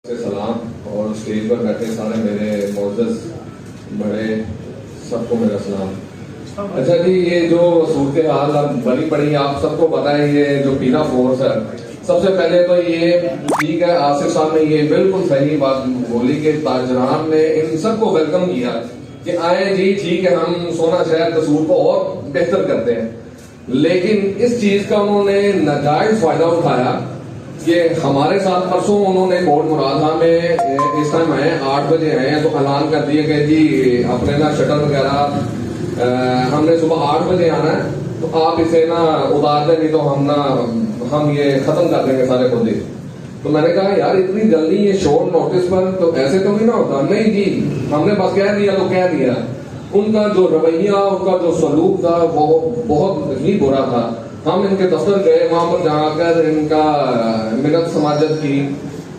سلام اور اسٹیج پر بیٹھے سارے میرے معزز بڑے سب کو میرا سلام۔ اچھا جی، یہ جو صورتحال اب بڑی پڑی آپ سب کو پتہ ہے، یہ جو پیلا فورس ہے، سب سے پہلے تو یہ ٹھیک ہے آصف صاحب نے یہ بالکل صحیح بات بولی کہ تاجران نے ان سب کو ویلکم کیا کہ آئے جی ٹھیک ہے ہم سونا شہر قصور کو اور بہتر کرتے ہیں، لیکن اس چیز کا انہوں نے ناجائز فائدہ اٹھایا کہ ہمارے ساتھ پرسوں انہوں نے کوٹ مرادہ میں اس ٹائم آئے 8 بجے آئے ہیں تو اعلان کر دیا کہ جی اپنے نا شٹر وغیرہ ہم نے صبح 8 بجے آنا ہے تو آپ اسے نا اتار دیں، نہیں تو ہم یہ ختم کر دیں گے سارے خود ہی۔ تو میں نے کہا یار اتنی جلدی یہ شورٹ نوٹس پر تو ایسے تو نہیں نہ ہوتا، نہیں جی ہم نے بس کہہ دیا تو کہہ دیا۔ ان کا جو رویہ ان کا جو سلوک تھا وہ بہت ہی برا تھا۔ ہم ان کے دفتر گئے، وہاں پر جا کر ان کا منت سماجت کی،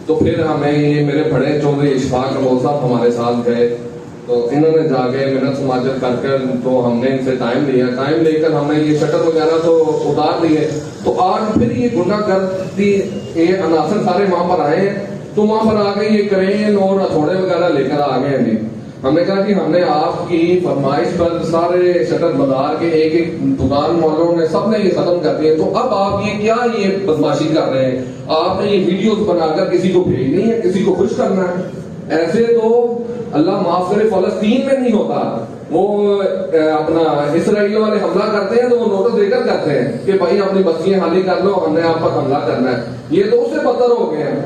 تو پھر ہمیں یہ میرے بڑے چودھری اشفاق کمول صاحب ہمارے ساتھ گئے، تو انہوں نے جا کے منت سماجت کر کر تو ہم نے ان سے ٹائم لے کر ہم نے یہ شٹر وغیرہ تو اتار دیے۔ تو آج پھر یہ گنڈا گردی یہ عناصر سارے وہاں پر آئے ہیں، تو وہاں پر آ کے یہ کرین اور ہتھوڑے وغیرہ لے کر آ گئے ہیں۔ ہم نے کہا کہ ہم نے آپ کی فرمائش پر سارے شٹر بازار کے ایک دکان والوں نے سب نے یہ ختم کر دیے، تو اب آپ یہ بدماشی کر رہے ہیں؟ آپ نے یہ ویڈیوز بنا کر کسی کو بھیجنی ہے، کسی کو خوش کرنا ہے؟ ایسے تو اللہ معاف کرے فلسطین میں نہیں ہوتا، وہ اپنا اسرائیل والے حملہ کرتے ہیں تو وہ نوٹس دے کر کرتے ہیں کہ بھائی اپنی بستیاں خالی کر لو، ہم نے آپ پر حملہ کرنا ہے۔ یہ تو اس سے بدتر ہو گئے ہیں۔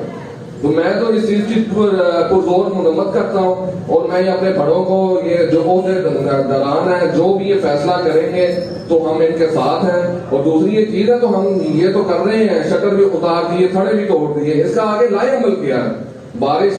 تو میں تو اس چیز کی پرزور مذمت کرتا ہوں، اور میں اپنے بڑوں کو یہ جو عہدیداران ہیں جو بھی یہ فیصلہ کریں گے تو ہم ان کے ساتھ ہیں۔ اور دوسری یہ چیز ہے تو ہم یہ تو کر رہے ہیں، شٹر بھی اتار دیے، تھڑے بھی توڑ دیے، اس کا آگے لائے عمل کیا۔ بارش